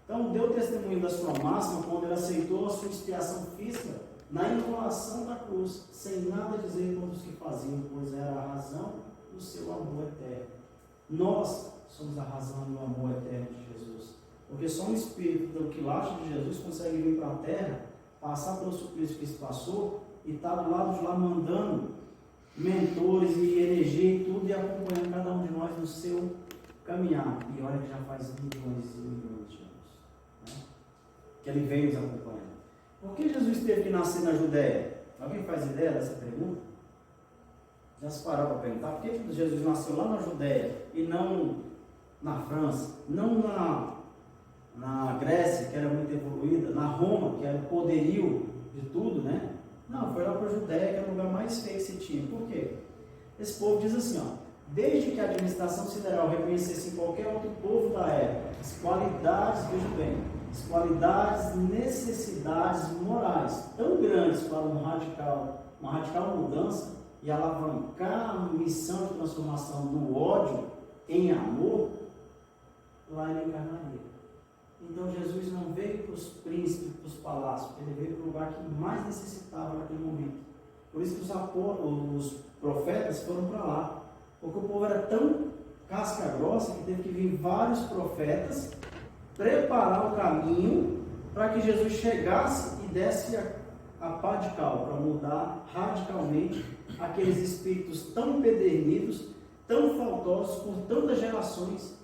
Então, deu testemunho da sua máxima quando ele aceitou a sua expiação física na imolação da cruz, sem nada dizer contra os que faziam, pois era a razão do seu amor eterno. Nós somos a razão do amor eterno de Jesus. Porque só um espírito do quilates de Jesus consegue vir para a terra, passar pelo suplício que se passou e estar do lado de lá mandando mentores e energia e tudo e acompanhando cada um de nós no seu caminhar. E olha que já faz milhões e milhões de anos, né? Que ele veio nos acompanhando. Por que Jesus teve que nascer na Judéia? Alguém faz ideia dessa pergunta? Já se parou para perguntar? Por que Jesus nasceu lá na Judéia e não na França, não na Grécia, que era muito evoluída, na Roma, que era o poderio de tudo, né? Não, foi lá para a Judéia, que era o lugar mais feio que se tinha. Por quê? Esse povo diz assim, ó, desde que a administração sideral reconhecesse em qualquer outro povo da época as qualidades, veja bem, as qualidades, necessidades morais tão grandes para uma radical mudança e alavancar a missão de transformação do ódio em amor, lá ele encarnaria. Então Jesus não veio para os príncipes, para os palácios, ele veio para o lugar que mais necessitava naquele momento. Por isso que os profetas foram para lá, porque o povo era tão casca grossa que teve que vir vários profetas preparar o caminho para que Jesus chegasse e desse a pá de cal, para mudar radicalmente aqueles espíritos tão empedernidos, tão faltosos por tantas gerações.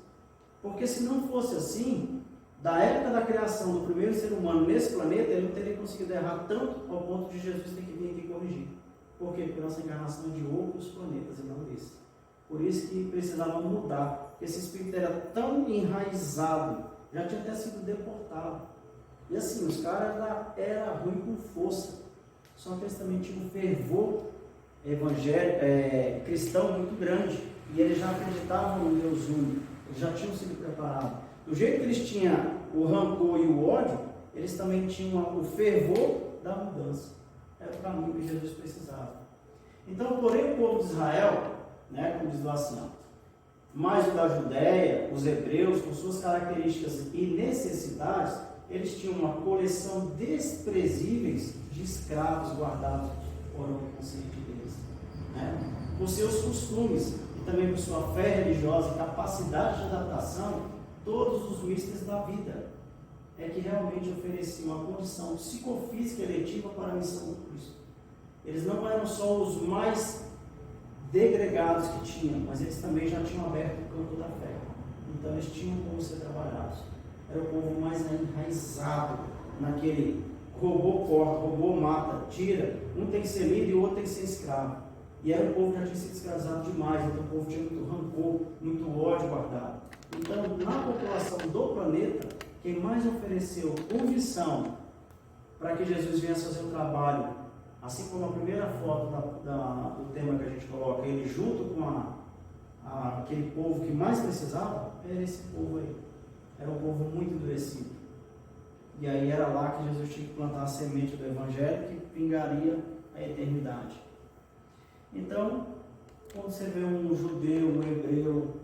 Porque se não fosse assim, da época da criação do primeiro ser humano nesse planeta, ele não teria conseguido errar tanto ao ponto de Jesus ter que vir aqui corrigir. Por quê? Porque a nossa encarnação é de outros planetas e não desse. Por isso que precisava mudar. Esse espírito era tão enraizado, já tinha até sido deportado. E assim, os caras eram ruins com força. Só que eles também tinham um fervor evangélico, cristão muito grande. E eles já acreditavam no Deus único. Eles já tinham sido preparados. Do jeito que eles tinham o rancor e o ódio, eles também tinham o fervor da mudança. Era o caminho que Jesus precisava. Então, porém, o povo de Israel, né, como diz lá assim, mais o da Judéia, os hebreus, com suas características e necessidades, eles tinham uma coleção desprezíveis de escravos guardados por o consciente deles, né? Por seus costumes e também por sua fé religiosa e capacidade de adaptação, todos os mistérios da vida é que realmente ofereciam uma condição psicofísica eletiva para a missão do Cristo. Eles não eram só os mais degregados que tinham, mas eles também já tinham aberto o campo da fé. Então eles tinham como ser trabalhados. Era o povo mais enraizado naquele roubou corta, roubou mata, tira. Um tem que ser líder e o outro tem que ser escravo. E era o povo que já tinha sido escravizado demais, então o povo tinha muito rancor, muito ódio guardado. Então, na população do planeta, quem mais ofereceu condição para que Jesus viesse fazer o trabalho, assim como a primeira foto do tema que a gente coloca, ele junto com aquele povo que mais precisava, era esse povo aí. Era um povo muito endurecido. E aí era lá que Jesus tinha que plantar a semente do Evangelho que pingaria a eternidade. Então, quando você vê um judeu, um hebreu,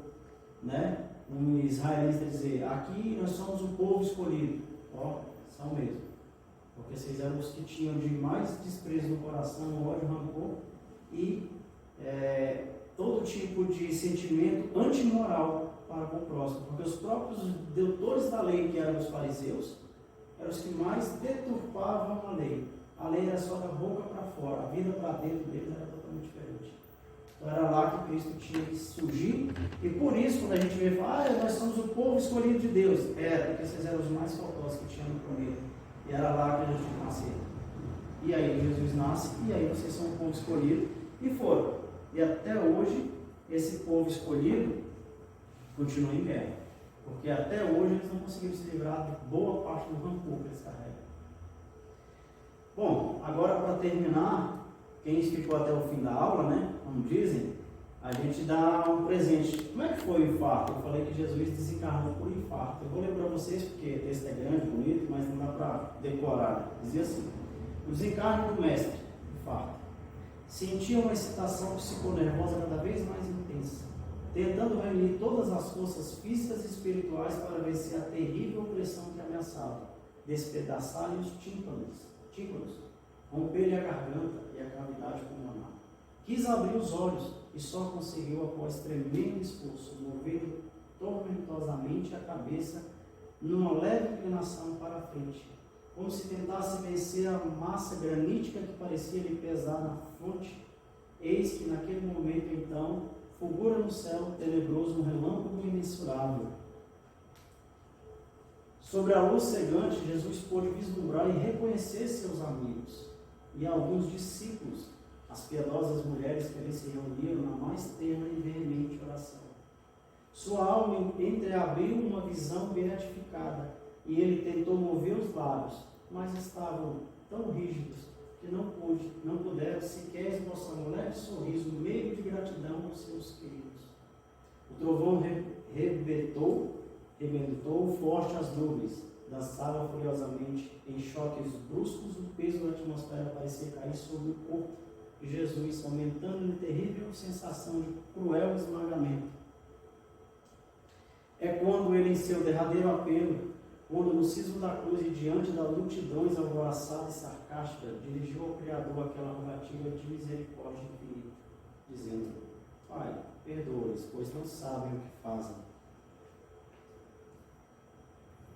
né, um israelita dizer, aqui nós somos um povo escolhido, ó, são mesmo. porque vocês eram os que tinham de mais desprezo no coração, ódio, rancor e todo tipo de sentimento antimoral para com o próximo, porque os próprios doutores da lei, que eram os fariseus, eram os que mais deturpavam a lei. A lei era só da boca para fora, a vida para dentro deles era totalmente diferente. Então era lá que Cristo tinha que surgir, e por isso, quando a gente vê e fala, nós somos o povo escolhido de Deus, porque vocês eram os mais faltosos que tinham no planeta, e era lá que a gente tinha que nascer. E aí Jesus nasce, e aí vocês são o povo escolhido, e foram. E até hoje, esse povo escolhido continua em guerra, porque até hoje eles não conseguiram se livrar de boa parte do rancor que eles carregam. Bom, agora para terminar, quem ficou até o fim da aula, né, como dizem, a gente dá um presente. Como é que foi o infarto? Eu falei que Jesus desencarnou por infarto. Eu vou ler para vocês, porque o texto é grande, bonito, mas não dá para decorar. Dizia assim: o desencarno do mestre, infarto. Sentia uma excitação psiconervosa cada vez mais intensa, tentando reunir todas as forças físicas e espirituais para vencer a terrível pressão que ameaçava despedaçar-lhe os tímpanos, romper-lhe a garganta e a cavidade pulmonar. Quis abrir os olhos e só conseguiu, após tremendo esforço, movendo tormentosamente a cabeça numa leve inclinação para a frente, como se tentasse vencer a massa granítica que parecia lhe pesar na fronte. Eis que naquele momento então fulgura no céu tenebroso um relâmpago imensurável. Sobre a luz cegante, Jesus pôde vislumbrar e reconhecer seus amigos e alguns discípulos, as piedosas mulheres que ali se reuniram na mais terna e veemente oração. Sua alma entreabriu uma visão beatificada, e ele tentou mover os lábios, mas estavam tão rígidos que não puderam sequer esboçar um leve sorriso, meio de gratidão aos seus queridos. O trovão rebentou forte as nuvens, dançava furiosamente em choques bruscos, o peso da atmosfera parecia cair sobre o corpo de Jesus, aumentando-lhe terrível sensação de cruel esmagamento. É quando ele, em seu derradeiro apelo, quando no cisma da cruz e diante das multidões alvoroçada e sarcástica, dirigiu ao Criador aquela rogativa de misericórdia infinita, dizendo: Pai, perdoa-os, pois não sabem o que fazem.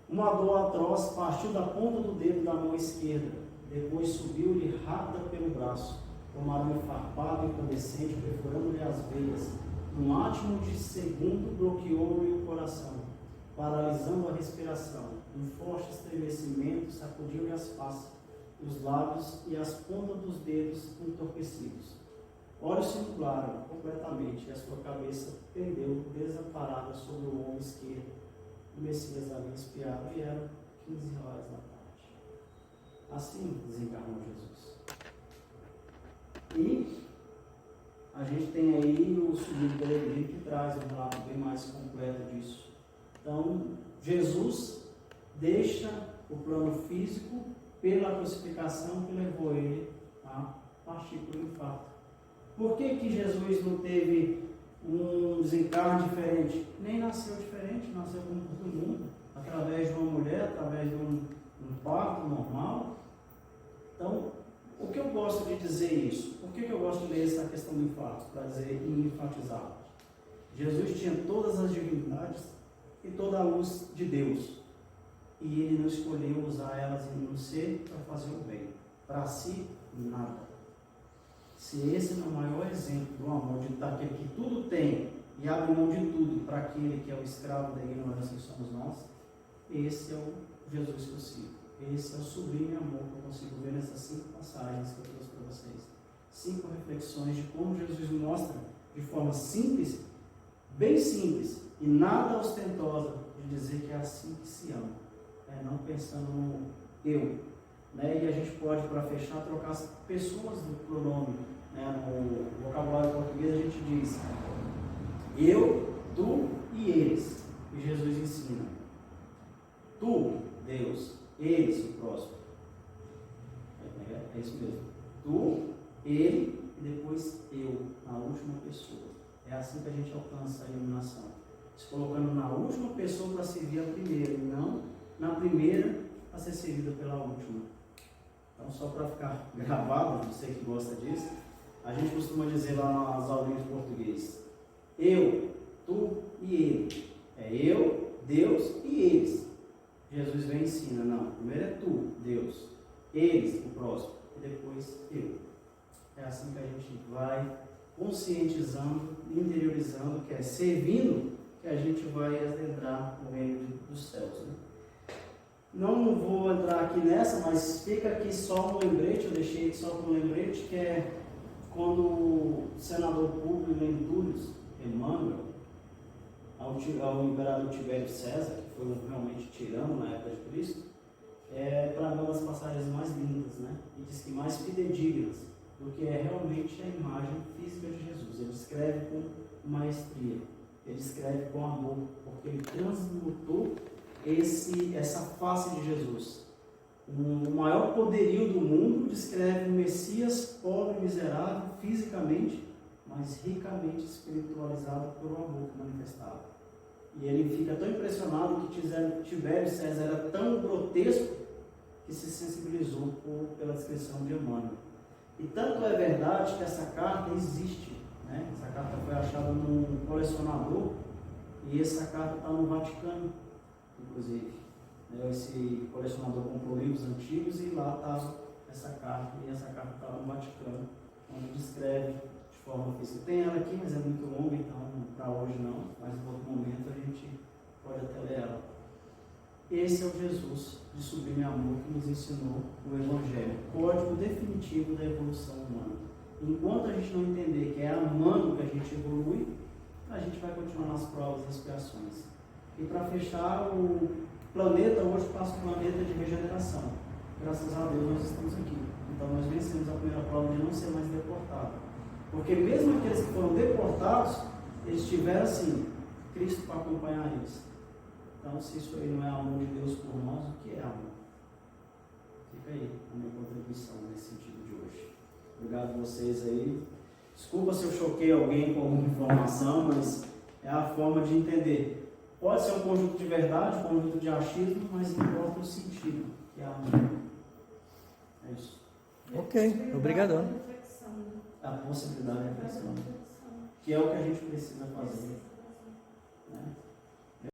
Uma dor atroz partiu da ponta do dedo da mão esquerda, depois subiu-lhe rápida pelo braço, como arame farpado e incandescente, perfurando-lhe as veias. Num átimo de segundo, bloqueou-lhe o coração, paralisando a respiração. Um forte estremecimento sacudiu-lhe as faces, os lábios e as pontas dos dedos entorpecidos. Olhos se nublaram completamente e a sua cabeça pendeu desamparada sobre o ombro esquerdo. O Messias havia expirado e eram 15 horas da tarde. Assim desencarnou Jesus. E a gente tem aí o Sublime Peregrino que traz um relato bem mais completo disso. Então, Jesus deixa o plano físico pela crucificação que levou ele a partir para o infarto. Por que Jesus não teve um desencarne diferente? Nem nasceu diferente, nasceu como todo mundo, através de uma mulher, através de um parto normal. Então, o que eu gosto de dizer isso? Por que eu gosto de ler essa questão do infarto? Para dizer e enfatizar. Jesus tinha todas as divindades e toda a luz de Deus. E ele não escolheu usar elas em um ser para fazer o bem. Para si, nada. Se esse não é o maior exemplo do amor, de estar aquele que tudo tem e abre mão de tudo para aquele que é o escravo da ignorância que somos nós, esse é o Jesus que eu sigo. Esse é o sublime amor que eu consigo ver nessas 5 passagens que eu trouxe para vocês. 5 reflexões de como Jesus mostra de forma simples, bem simples e nada ostentosa, de dizer que é assim que se ama. Não pensando no eu. Né? E a gente pode, para fechar, trocar as pessoas do pronome. No vocabulário português a gente diz eu, tu e eles. E Jesus ensina: tu, Deus, eles, o próximo. É isso mesmo. Tu, ele e depois eu, na última pessoa. É assim que a gente alcança a iluminação. Se colocando na última pessoa para servir a primeira, e não na primeira para ser servida pela última. Então, só para ficar gravado, você que gosta disso, a gente costuma dizer lá nas aulinhas de português: eu, tu e ele. É eu, Deus e eles. Jesus vem e ensina: não, primeiro é tu, Deus, eles, o próximo, e depois eu. É assim que a gente vai conscientizando, interiorizando, que é servindo, que a gente vai adentrar no reino dos céus. Né? Não vou entrar aqui nessa, mas fica aqui só um lembrete, eu deixei aqui só com um lembrete, que é quando o senador Públio Lentulus Emmanuel, ao imperador Tibério César, que foi realmente tirano na época de Cristo, para mim uma das passagens mais lindas, né? E diz que mais fidedignas do que é realmente a imagem física de Jesus. Ele escreve com maestria, ele escreve com amor, porque ele transmutou essa face de Jesus. O maior poderio do mundo descreve o Messias pobre, miserável, fisicamente, mas ricamente espiritualizado pelo amor que manifestava. E ele fica tão impressionado que Tibério César era tão grotesco que se sensibilizou pela descrição de Emmanuel. E tanto é verdade que essa carta existe, né? Essa carta foi achada num colecionador e essa carta está no Vaticano, inclusive. Esse colecionador comprou livros antigos e lá estava essa carta, e essa carta está no Vaticano, onde descreve de forma física. Tem ela aqui, mas é muito longa, então para hoje não, mas em outro momento a gente pode até ler ela. Esse é o Jesus de sublime amor que nos ensinou o Evangelho, código definitivo da evolução humana. Enquanto a gente não entender que é amando que a gente evolui, a gente vai continuar nas provas e expiações. E para fechar, o planeta hoje passa um planeta de regeneração. Graças a Deus nós estamos aqui. Então nós vencemos a primeira prova de não ser mais deportado. Porque mesmo aqueles que foram deportados, eles tiveram assim, Cristo para acompanhar eles. Então, se isso aí não é amor de Deus por nós, o que é amor? Fica aí a minha contribuição nesse sentido de hoje. Obrigado a vocês aí. Desculpa se eu choquei alguém com alguma informação, mas é a forma de entender. Pode ser um conjunto de verdade, um conjunto de achismo, mas importa o sentido, que é amor. É isso. Ok, obrigadão. A possibilidade de reflexão, que é o que a gente precisa fazer.